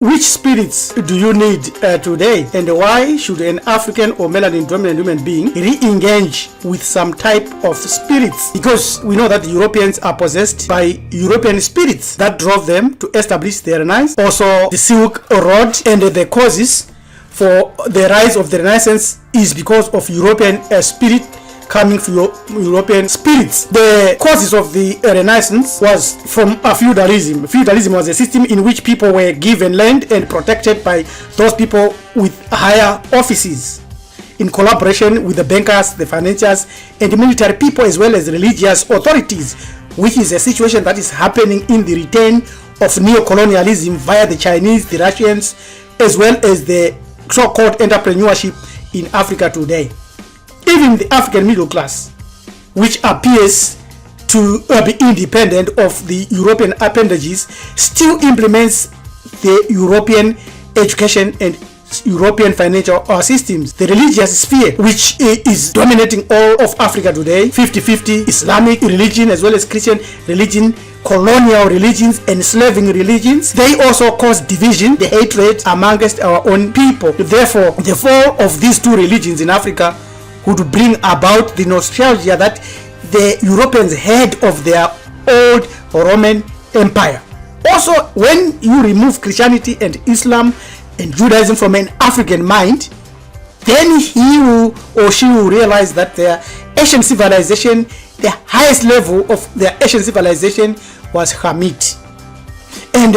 Which spirits do you need today, and why should an African or melanin dominant human being re-engage with some type of spirits? Because we know that the Europeans are possessed by European spirits that drove them to establish the Renaissance, also the Silk Road, and the causes for the rise of the Renaissance is because of European spirit coming from European spirits. The causes of the Renaissance was from feudalism. Feudalism was a system in which people were given land and protected by those people with higher offices, in collaboration with the bankers, the financiers, and the military people, as well as religious authorities, which is a situation that is happening in the return of neo-colonialism via the Chinese, the Russians, as well as the so-called entrepreneurship in Africa today. Even the African middle class, which appears to be independent of the European appendages, still implements the European education and European financial systems. The religious sphere, which is dominating all of Africa today, 50-50 Islamic religion as well as Christian religion, colonial religions, enslaving religions, they also cause division, the hatred amongst our own people. Therefore, the fall of these two religions in Africa would bring about the nostalgia that the Europeans had of their old Roman Empire. Also, when you remove Christianity and Islam and Judaism from an African mind, then he will or she will realize that their Asian civilization, the highest level of their Asian civilization was Hamid and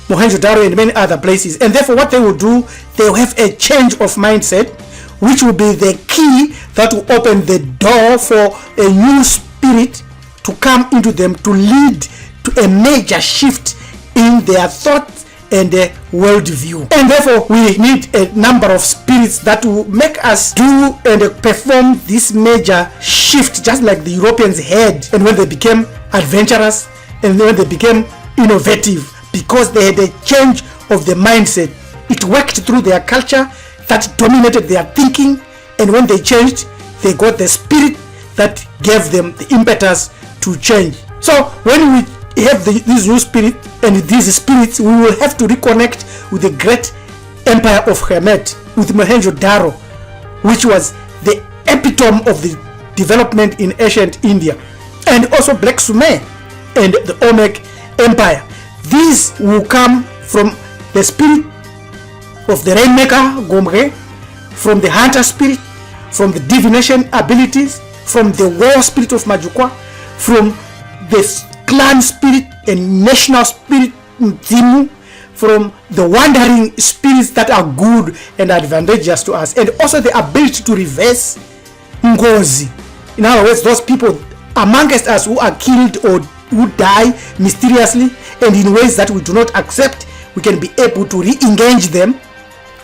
Mohenjo-Daro and many other places. And therefore what they will do, they will have a change of mindset, which will be the key that will open the door for a new spirit to come into them, to lead to a major shift in their thoughts and their worldview. And therefore we need a number of spirits that will make us do and perform this major shift, just like the Europeans had, and when they became adventurous and when they became innovative, because they had a change of the mindset. It worked through their culture that dominated their thinking, and when they changed, they got the spirit that gave them the impetus to change. So when we have this new spirit and these spirits, we will have to reconnect with the great empire of Kemet, with Mohenjo-Daro, which was the epitome of the development in ancient India, and also Black Sumer and the Olmec Empire. These will come from the spirit of the rainmaker Gomre, from the hunter spirit, from the divination abilities, from the war spirit of Majukwa, from the clan spirit and national spirit Mzimu, from the wandering spirits that are good and advantageous to us, and also the ability to reverse Ngozi. In other words, those people amongst us who are killed or who die mysteriously and in ways that we do not accept, we can be able to re-engage them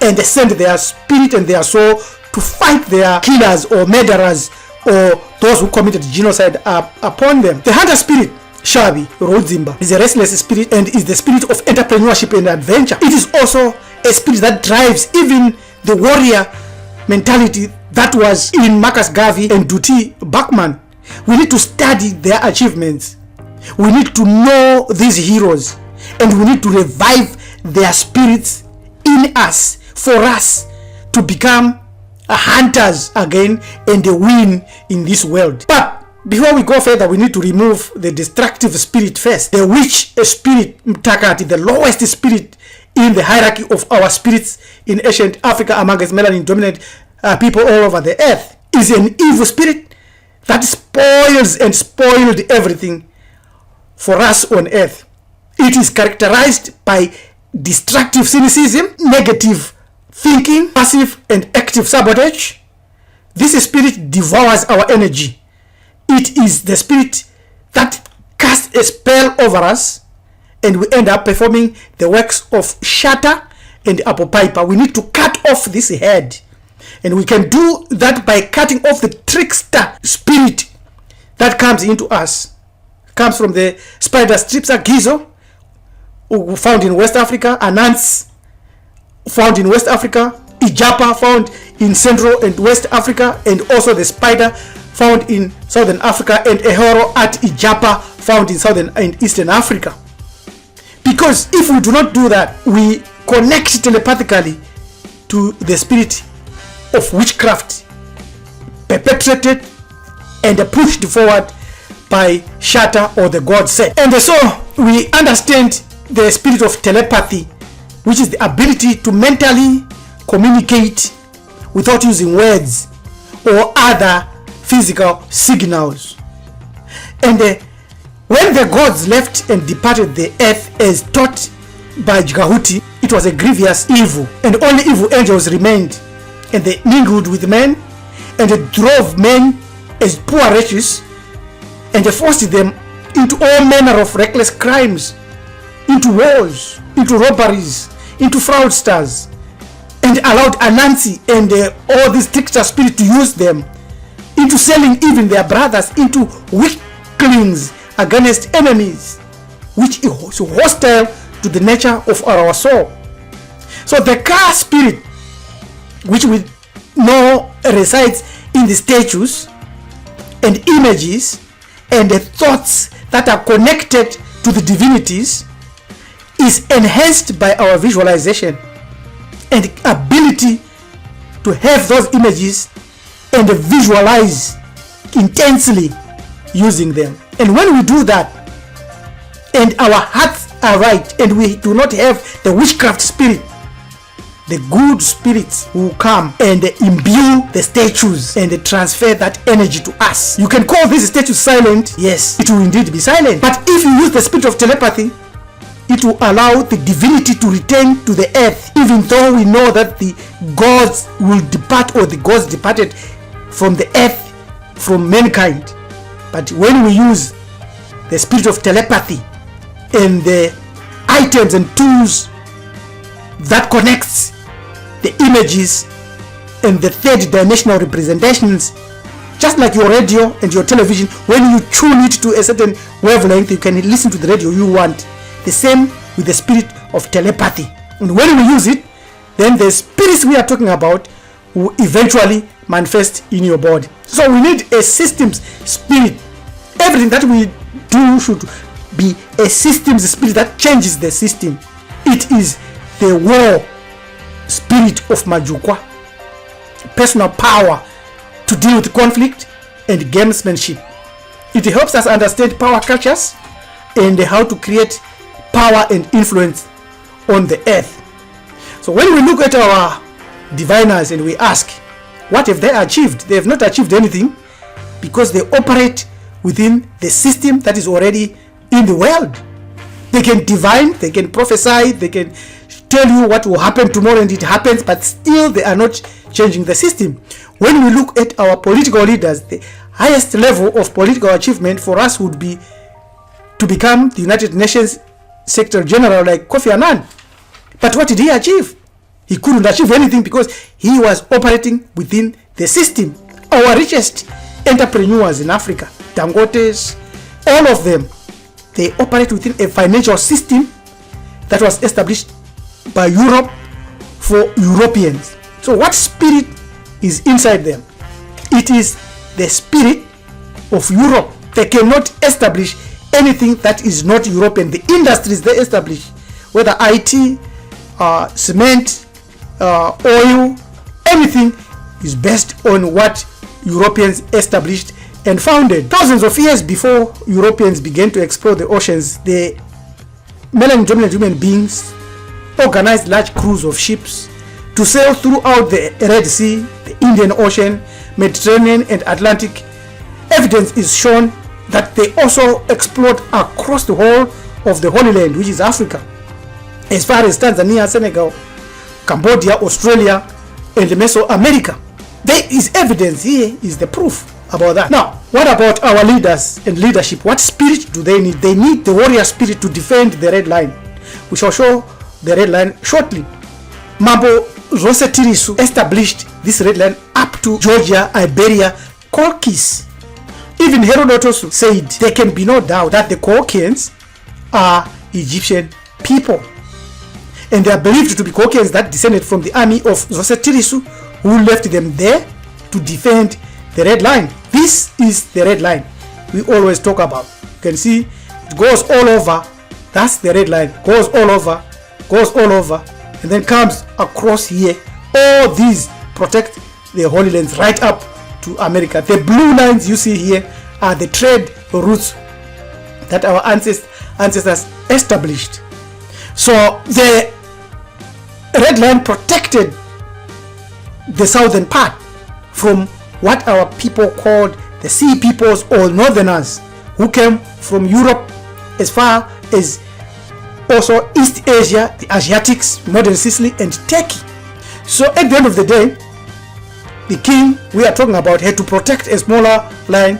and send their spirit and their soul to fight their killers or murderers or those who committed genocide upon them. The hunter spirit, Shavi Roudzimba, is a restless spirit and is the spirit of entrepreneurship and adventure. It is also a spirit that drives even the warrior mentality that was in Marcus Garvey and Duty Bachman. We need to study their achievements. We need to know these heroes, and we need to revive their spirits in us for us to become hunters again and win in this world. But before we go further, we need to remove the destructive spirit first. The witch spirit, Mtakati, the lowest spirit in the hierarchy of our spirits in ancient Africa amongst melanin dominant people all over the earth, is an evil spirit that spoils and spoiled everything for us on earth. It is characterized by destructive cynicism, negative thinking, passive and active sabotage. This spirit devours our energy. It is the spirit that casts a spell over us, and we end up performing the works of Shatter and Apple Piper. We need to cut off this head, and we can do that by cutting off the trickster spirit that comes into us. It comes from the spider Stripsa Gizo, found in West Africa, Anants, found in West Africa, Ijapa, found in Central and West Africa, and also the spider found in Southern Africa, and Ehoro at Ijapa, found in Southern and Eastern Africa. Because if we do not do that, we connect telepathically to the spirit of witchcraft perpetrated and pushed forward by Shatta or the god set. And so we understand the spirit of telepathy, which is the ability to mentally communicate without using words or other physical signals. And when the gods left and departed the earth as taught by Jgahuti, it was a grievous evil, and only evil angels remained, and they mingled with men, and they drove men as poor wretches, and they forced them into all manner of reckless crimes, into wars, into robberies, into fraudsters, and allowed Anansi and all these trickster spirits to use them into selling even their brothers into weaklings against enemies, which is hostile to the nature of our soul. So the car spirit, which we know resides in the statues and images and the thoughts that are connected to the divinities, is enhanced by our visualization and ability to have those images and visualize intensely using them. And when we do that, and our hearts are right, and we do not have the witchcraft spirit, the good spirits will come and imbue the statues and transfer that energy to us. You can call these statues silent. Yes, it will indeed be silent. But if you use the spirit of telepathy, it will allow the divinity to return to the earth, even though we know that the gods will depart, or the gods departed from the earth, from mankind. But when we use the spirit of telepathy and the items and tools that connects the images and the third dimensional representations, just like your radio and your television, when you tune it to a certain wavelength, you can listen to the radio you want. The same with the spirit of telepathy. And when we use it, then the spirits we are talking about will eventually manifest in your body. So we need a systems spirit. Everything that we do should be a systems spirit that changes the system. It is the war spirit of Majukwa, personal power to deal with conflict and gamesmanship. It helps us understand power cultures and how to create power and influence on the earth. So when we look at our diviners and we ask, what have they achieved? They have not achieved anything, because they operate within the system that is already in the world. They can divine, they can prophesy, they can tell you what will happen tomorrow, and it happens, but still they are not changing the system. When we look at our political leaders, the highest level of political achievement for us would be to become the United Nations Secretary General like Kofi Annan. But what did he achieve? He couldn't achieve anything, because he was operating within the system. Our richest entrepreneurs in Africa, Dangotes, all of them, they operate within a financial system that was established by Europe for Europeans. So what spirit is inside them? It is the spirit of Europe. They cannot establish anything that is not European. The industries they establish, whether IT, cement, oil, everything is based on what Europeans established and founded. Thousands of years before Europeans began to explore the oceans, the melanin-dominant human beings organized large crews of ships to sail throughout the Red Sea, the Indian Ocean, Mediterranean, and Atlantic. Evidence is shown that they also explored across the whole of the Holy Land, which is Africa, as far as Tanzania, Senegal, Cambodia, Australia, and Mesoamerica. There is evidence. Here is the proof about that. Now, what about our leaders and leadership? What spirit do they need? They need the warrior spirit to defend the red line. We shall show the red line shortly. Mambo Rosetirisu established this red line up to Georgia, Iberia, Colchis. Even Herodotus said there can be no doubt that the Colchians are Egyptian people, and they are believed to be Colchians that descended from the army of Rosetirisu, who left them there to defend the red line. This is the red line we always talk about. You can see it goes all over. That's the red line. Goes all over, goes all over, and then comes across here. All these protect the Holy Lands right up to America. The blue lines you see here are the trade routes that our ancestors established. So the red line protected the southern part from what our people called the sea peoples or northerners, who came from Europe as far as also East Asia, the Asiatics, modern Sicily and Turkey. So at the end of the day, the king we are talking about had to protect a smaller line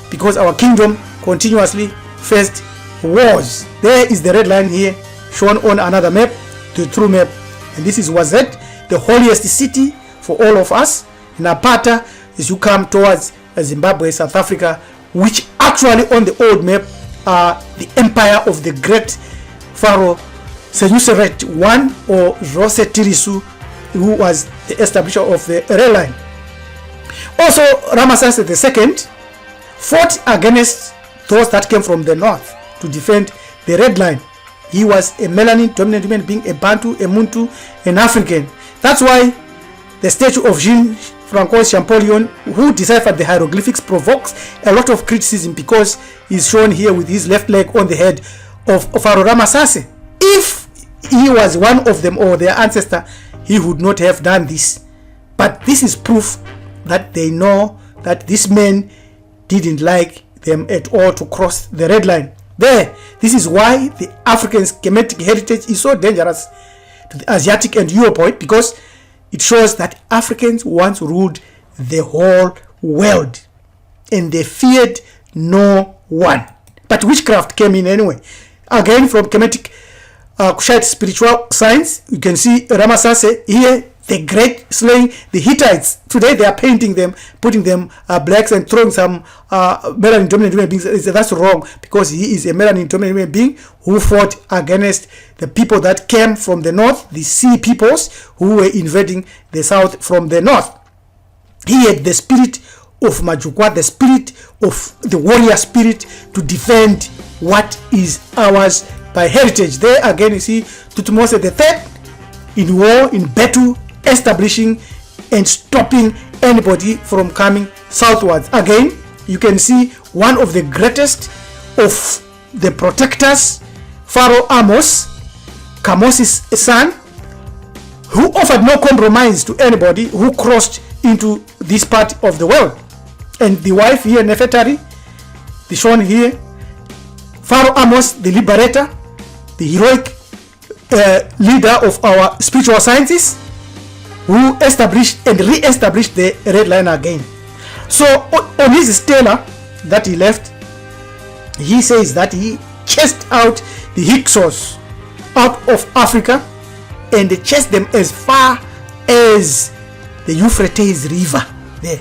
because our kingdom continuously faced wars. There is the red line here shown on another map, the true map, and this is Wazet, the holiest city for all of us. Napata, as you come towards Zimbabwe, South Africa, which actually on the old map are the empire of the great pharaoh Senuseret I or Rosetirisu, who was the establisher of the red line. Also, Ramesses II fought against those that came from the north to defend the red line. He was a melanin dominant human being, a Bantu, a Muntu, an African. That's why the statue of Jean-Francois Champollion, who deciphered the hieroglyphics, provokes a lot of criticism because he's shown here with his left leg on the head of Pharaoh Ramesses. If he was one of them or their ancestor, he would not have done this. But this is proof that they know that this man didn't like them at all to cross the red line. This is why the African schematic heritage is so dangerous to the Asiatic and Europoid, because it shows that Africans once ruled the whole world and they feared no one. But witchcraft came in anyway. Again, from Kemetic Kushite spiritual science, you can see Ramesses here, the great slaying the Hittites. Today they are painting them, putting them blacks and throwing some melanin dominant human beings. That's wrong, because he is a melanin dominant human being who fought against the people that came from the north, the sea peoples who were invading the south from the north. He had the spirit of Majukwa, the spirit of the warrior spirit, to defend what is ours by heritage. There again you see Tutmose III in war, in battle, establishing and stopping anybody from coming southwards. Again, you can see one of the greatest of the protectors, Pharaoh Amos, Kamosi's son, who offered no compromise to anybody who crossed into this part of the world. And the wife here, Nefertari, the shown here, Pharaoh Amos, the liberator, the heroic leader of our spiritual sciences, who established and re-established the red line again. So on his stela that he left, he says that he chased out the Hyksos out of Africa and chased them as far as the Euphrates River there.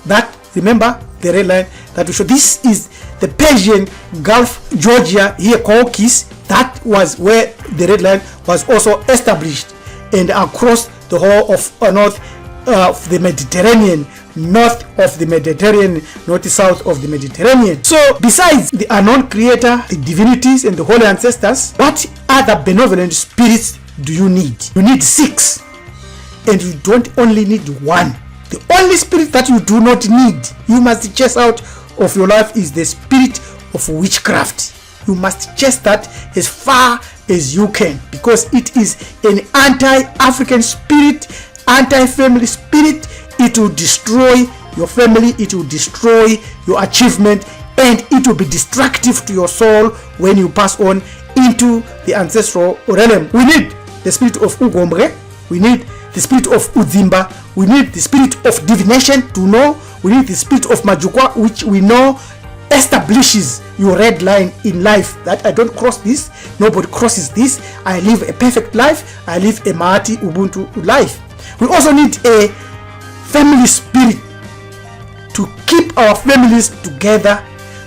That, remember the red line that we show. This is the Persian Gulf, Georgia here called Kis. That was where the red line was also established, and across the whole of north of the Mediterranean, north of the Mediterranean, north-south of the Mediterranean. So besides the unknown creator, the divinities and the holy ancestors, what other benevolent spirits do you need? You need 6, and you don't only need 1. The only spirit that you do not need, you must chase out of your life, is the spirit of witchcraft. You must chase that as far as you can, because it is an anti-African spirit, anti-family spirit. It will destroy your family, it will destroy your achievement, and it will be destructive to your soul when you pass on into the ancestral realm. We need the spirit of Ugombre, we need the spirit of Roudzimba, we need the spirit of divination to know, we need the spirit of Majukwa, which we know establishes your red line in life, that I don't cross this, nobody crosses this, I live a perfect life, I live a Mahati Ubuntu life. We also need a family spirit to keep our families together,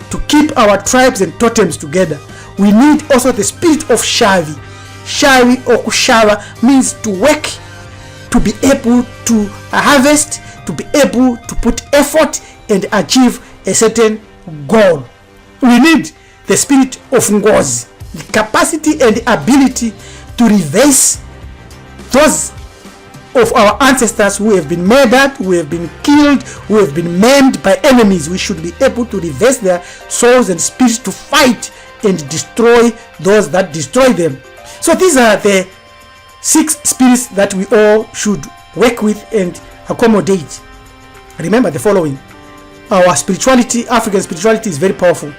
to keep our tribes and totems together. We need also the spirit of Shavi. Shavi or Kushava means to work, to be able to harvest, to be able to put effort and achieve a certain goal. We need the spirit of Ngozi, the capacity and the ability to reverse those of our ancestors who have been murdered, who have been killed, who have been maimed by enemies. We should be able to reverse their souls and spirits to fight and destroy those that destroy them. So these are the 6 spirits that we all should work with and accommodate. Remember the following: our spirituality, African spirituality, is very powerful.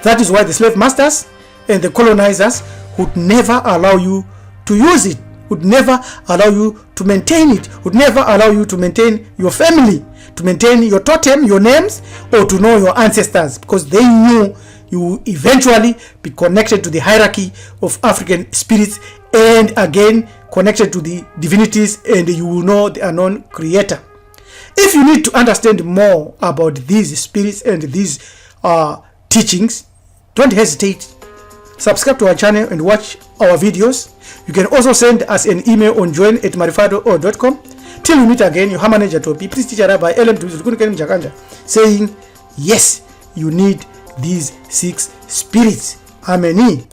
That is why the slave masters and the colonizers would never allow you to use it, would never allow you to maintain it, would never allow you to maintain your family, to maintain your totem, your names, or to know your ancestors, because they knew you will eventually be connected to the hierarchy of African spirits, and again connected to the divinities, and you will know the unknown creator. If you need to understand more about these spirits and these teachings, don't hesitate. Subscribe to our channel and watch our videos. You can also send us an email on join@marifado.com. Till we meet again, your manager Topi, please teach by Ellen saying, yes, you need these 6 spirits. Amen.